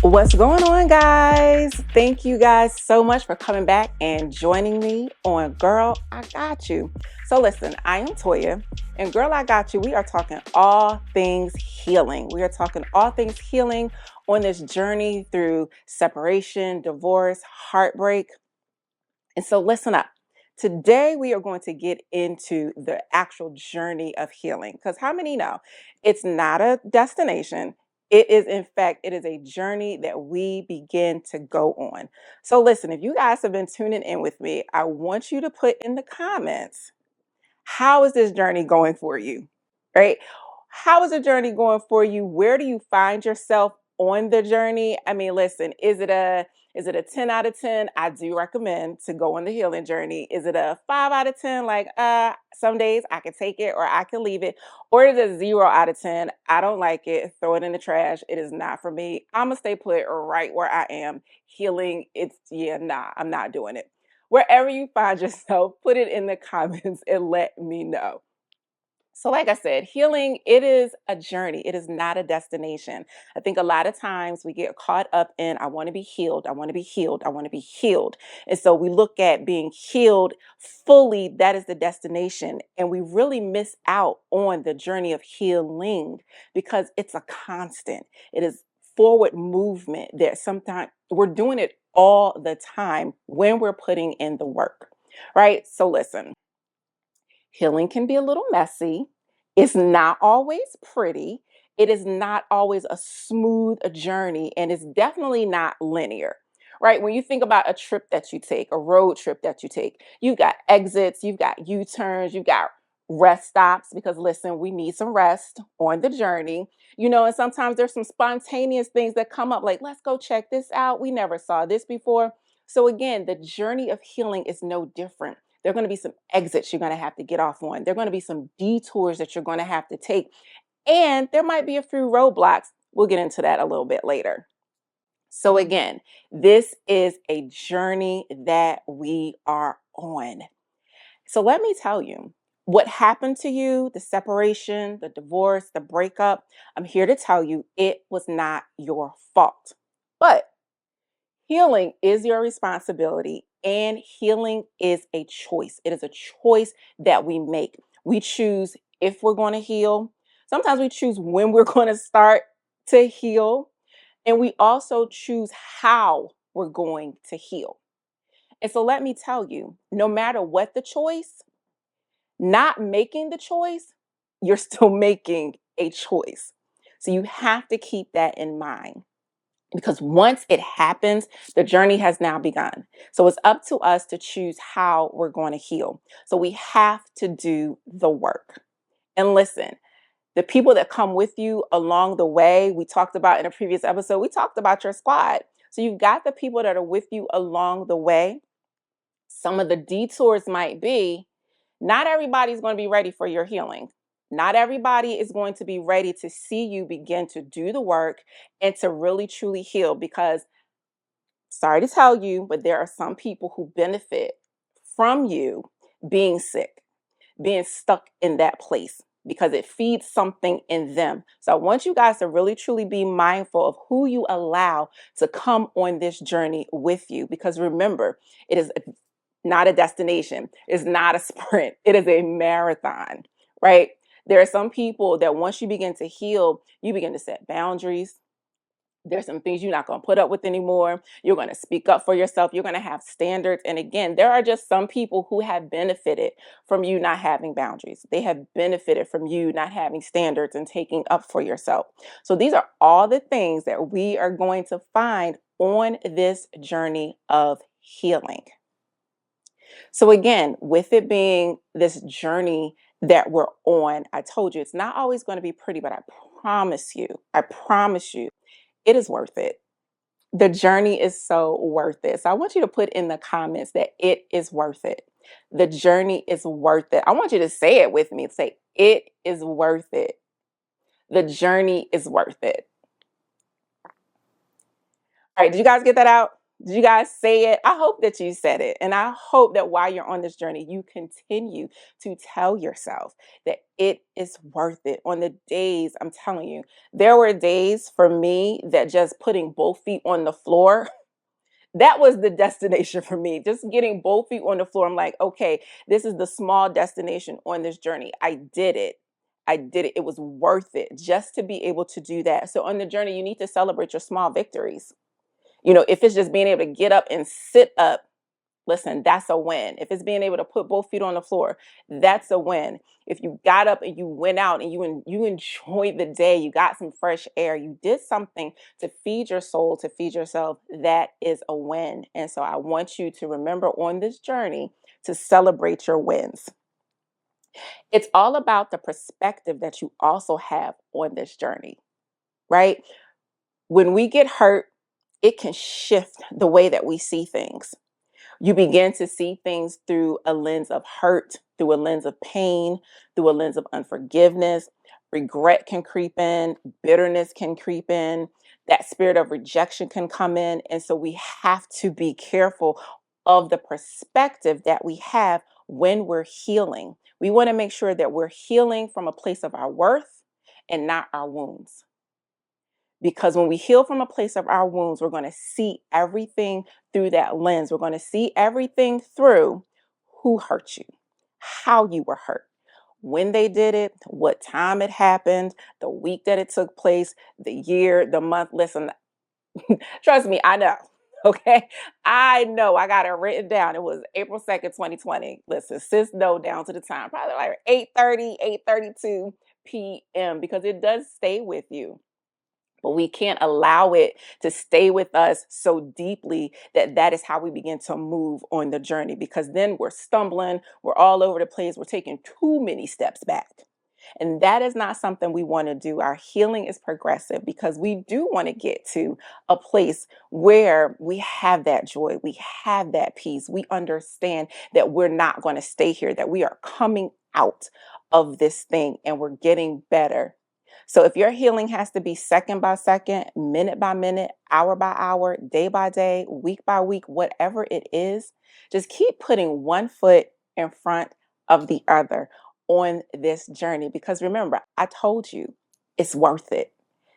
What's going on, guys? Thank you guys so much for coming back and joining me on Girl, I Got You. So listen, I am Toya, and Girl, I Got You, we are talking all things healing. We are talking all things healing on this journey through separation, divorce, heartbreak. And so listen up. Today, we are going to get into the actual journey of healing. Because how many know it's not a destination? It is, in fact, it is a journey that we begin to go on. So listen, if you guys have been tuning in with me, I want you to put in the comments, how is this journey going for you? Right? How is the journey going for you? Where do you find yourself on the journey? I mean, listen, is it a 10 out of 10? I do recommend to go on the healing journey. Is it a 5 out of 10? Like, some days I can take it or I can leave it. Or is it a 0 out of 10? I don't like it. Throw it in the trash. It is not for me. I'm going to stay put right where I am. Healing, I'm not doing it. Wherever you find yourself, put it in the comments and let me know. So like I said, healing, it is a journey. It is not a destination. I think a lot of times we get caught up in, I want to be healed. I want to be healed. I want to be healed. And so we look at being healed fully. That is the destination. And we really miss out on the journey of healing because it's a constant. It is forward movement that sometimes we're doing it all the time when we're putting in the work, right? So listen. Healing can be a little messy. It's not always pretty. It is not always a smooth journey, and it's definitely not linear, right? When you think about a trip that you take, a road trip that you take, you've got exits, you've got U turns, you've got rest stops, because listen, we need some rest on the journey, and sometimes there's some spontaneous things that come up, like, let's go check this out. We never saw this before. So, again, the journey of healing is no different. There are going to be some exits you're going to have to get off on. There are going to be some detours that you're going to have to take. And there might be a few roadblocks. We'll get into that a little bit later. So again, this is a journey that we are on. So let me tell you what happened to you, the separation, the divorce, the breakup. I'm here to tell you it was not your fault. But healing is your responsibility, and healing is a choice. It is a choice that we make. We choose if we're going to heal. Sometimes we choose when we're going to start to heal, and we also choose how we're going to heal. And so let me tell you, no matter what the choice, not making the choice, you're still making a choice. So you have to keep that in mind. Because once it happens, the journey has now begun. So it's up to us to choose how we're going to heal. So we have to do the work. And listen, the people that come with you along the way, we talked about in a previous episode, we talked about your squad. So you've got the people that are with you along the way. Some of the detours might be, not everybody's going to be ready for your healing. Not everybody is going to be ready to see you begin to do the work and to really truly heal, because, sorry to tell you, but there are some people who benefit from you being sick, being stuck in that place, because it feeds something in them. So I want you guys to really truly be mindful of who you allow to come on this journey with you, because remember, it is not a destination. It's not a sprint. It is a marathon, right? There are some people that once you begin to heal, you begin to set boundaries. There's some things you're not going to put up with anymore. You're going to speak up for yourself. You're going to have standards. And again, there are just some people who have benefited from you not having boundaries. They have benefited from you not having standards and taking up for yourself. So these are all the things that we are going to find on this journey of healing. So again, with it being this journey that we're on. I told you it's not always going to be pretty, but I promise you, it is worth it. The journey is so worth it. So I want you to put in the comments that it is worth it. The journey is worth it. I want you to say it with me. Say, it is worth it. The journey is worth it. All right, did you guys get that out? Did you guys say it? I hope that you said it. And I hope that while you're on this journey, you continue to tell yourself that it is worth it. On the days, I'm telling you, there were days for me that just putting both feet on the floor, that was the destination for me. Just getting both feet on the floor. I'm like, okay, this is the small destination on this journey. I did it. I did it. It was worth it just to be able to do that. So on the journey, you need to celebrate your small victories. If it's just being able to get up and sit up, listen, that's a win. If it's being able to put both feet on the floor, that's a win. If you got up and you went out and you enjoyed the day, you got some fresh air, you did something to feed your soul, to feed yourself, that is a win. And so I want you to remember on this journey to celebrate your wins. It's all about the perspective that you also have on this journey, right? When we get hurt, it can shift the way that we see things. You begin to see things through a lens of hurt, through a lens of pain, through a lens of unforgiveness. Regret can creep in, bitterness can creep in, that spirit of rejection can come in. And so we have to be careful of the perspective that we have when we're healing. We want to make sure that we're healing from a place of our worth and not our wounds. Because when we heal from a place of our wounds, we're going to see everything through that lens. We're going to see everything through who hurt you, how you were hurt, when they did it, what time it happened, the week that it took place, the year, the month. Listen, trust me, I know. Okay. I know. I got it written down. It was April 2nd, 2020. Listen, sis, no, down to the time, probably like 8:30, 8:32 p.m. because it does stay with you. But we can't allow it to stay with us so deeply that that is how we begin to move on the journey, because then we're stumbling, we're all over the place, we're taking too many steps back. And that is not something we want to do. Our healing is progressive because we do want to get to a place where we have that joy, we have that peace. We understand that we're not going to stay here, that we are coming out of this thing and we're getting better. So if your healing has to be second by second, minute by minute, hour by hour, day by day, week by week, whatever it is, just keep putting one foot in front of the other on this journey. Because remember, I told you it's worth it.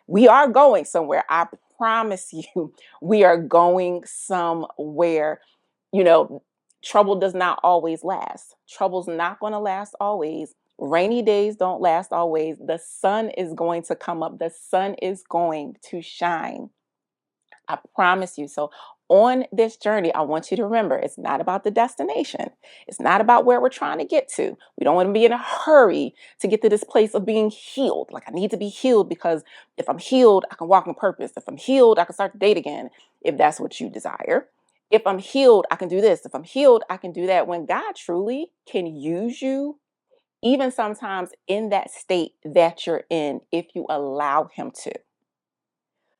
We are going somewhere. I promise you, we are going somewhere. You know, trouble does not always last. Trouble's not going to last always. Rainy days don't last always. The sun is going to come up. The sun is going to shine. I promise you. So on this journey, I want you to remember, it's not about the destination. It's not about where we're trying to get to. We don't want to be in a hurry to get to this place of being healed. Like, I need to be healed because if I'm healed, I can walk in purpose. If I'm healed, I can start to date again, if that's what you desire. If I'm healed, I can do this. If I'm healed, I can do that. When God truly can use you, even sometimes in that state that you're in, if you allow him to.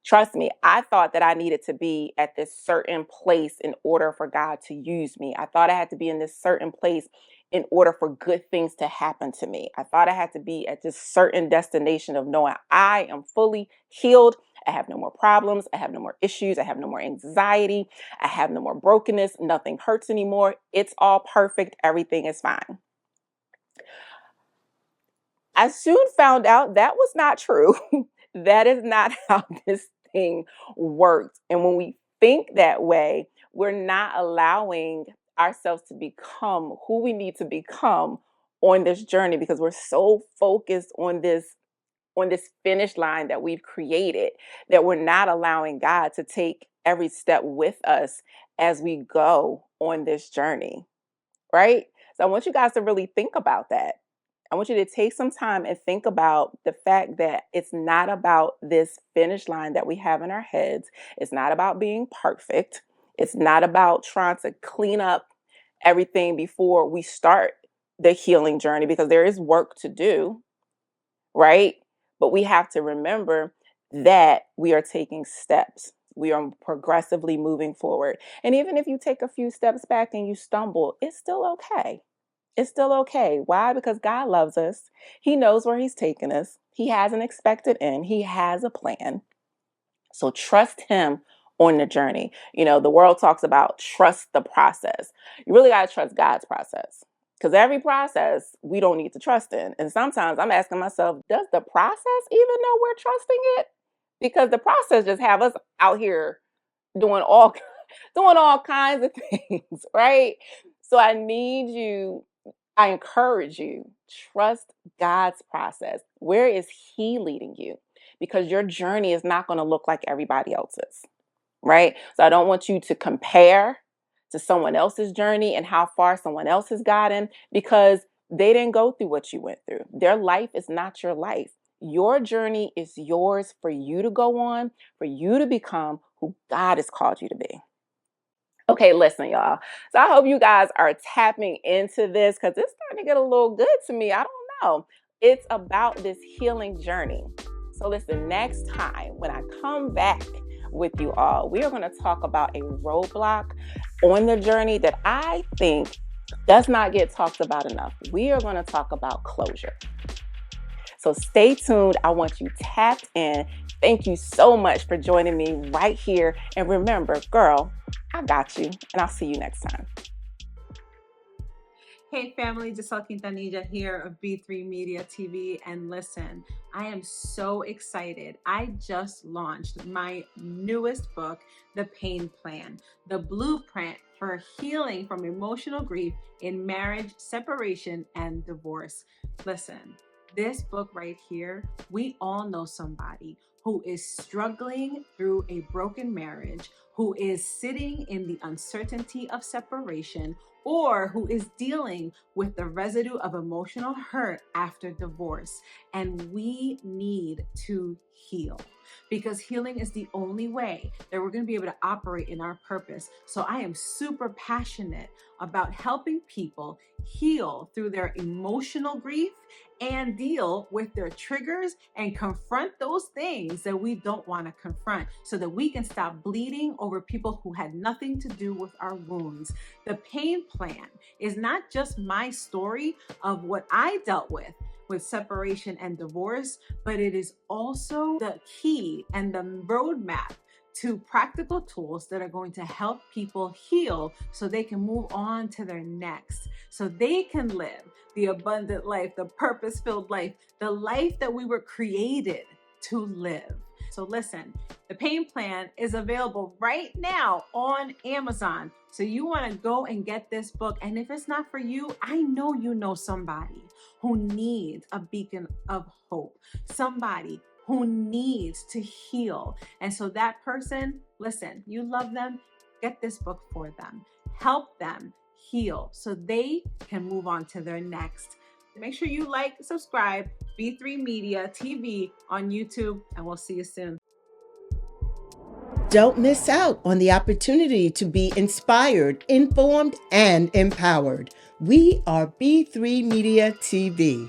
Trust me, I thought that I needed to be at this certain place in order for God to use me. I thought I had to be in this certain place in order for good things to happen to me. I thought I had to be at this certain destination of knowing I am fully healed. I have no more problems. I have no more issues. I have no more anxiety. I have no more brokenness. Nothing hurts anymore. It's all perfect. Everything is fine. I soon found out that was not true. That is not how this thing works. And when we think that way, we're not allowing ourselves to become who we need to become on this journey, because we're so focused on this finish line that we've created, that we're not allowing God to take every step with us as we go on this journey, right? So I want you guys to really think about that. I want you to take some time and think about the fact that it's not about this finish line that we have in our heads. It's not about being perfect. It's not about trying to clean up everything before we start the healing journey because there is work to do, right? But we have to remember that we are taking steps. We are progressively moving forward. And even if you take a few steps back and you stumble, it's still okay. It's still okay. Why? Because God loves us. He knows where He's taking us. He has an expected end, He has a plan. So trust Him on the journey. You know, the world talks about trust the process. You really got to trust God's process because every process we don't need to trust in. And sometimes I'm asking myself, does the process even know we're trusting it? Because the process just have us out here doing all doing all kinds of things, right? So I encourage you, trust God's process. Where is He leading you? Because your journey is not going to look like everybody else's, right? So I don't want you to compare to someone else's journey and how far someone else has gotten because they didn't go through what you went through. Their life is not your life. Your journey is yours for you to go on, for you to become who God has called you to be. Okay, listen, y'all. So I hope you guys are tapping into this because it's starting to get a little good to me. I don't know. It's about this healing journey. So listen, next time when I come back with you all, we are going to talk about a roadblock on the journey that I think does not get talked about enough. We are going to talk about closure. So stay tuned. I want you tapped in. Thank you so much for joining me right here. And remember, girl, I got you. And I'll see you next time. Hey family, Giselle Quintanilla here of B3 Media TV. And listen, I am so excited. I just launched my newest book, The Pain Plan, the blueprint for healing from emotional grief in marriage, separation, and divorce. Listen, this book right here, we all know somebody who is struggling through a broken marriage, who is sitting in the uncertainty of separation, or who is dealing with the residue of emotional hurt after divorce. And we need to heal because healing is the only way that we're going to be able to operate in our purpose. So I am super passionate about helping people heal through their emotional grief and deal with their triggers and confront those things that we don't want to confront so that we can stop bleeding over people who had nothing to do with our wounds. The Pain Plan is not just my story of what I dealt with separation and divorce, but it is also the key and the roadmap to practical tools that are going to help people heal so they can move on to their next, so they can live the abundant life, the purpose-filled life, the life that we were created to live. So listen, The Pain Plan is available right now on Amazon. So you want to go and get this book. And if it's not for you, I know you know somebody who needs a beacon of hope, somebody who needs to heal. And so that person, listen, you love them, get this book for them. Help them heal so they can move on to their next. Make sure you like, subscribe, B3 Media TV on YouTube, and we'll see you soon. Don't miss out on the opportunity to be inspired, informed, and empowered. We are B3 Media TV.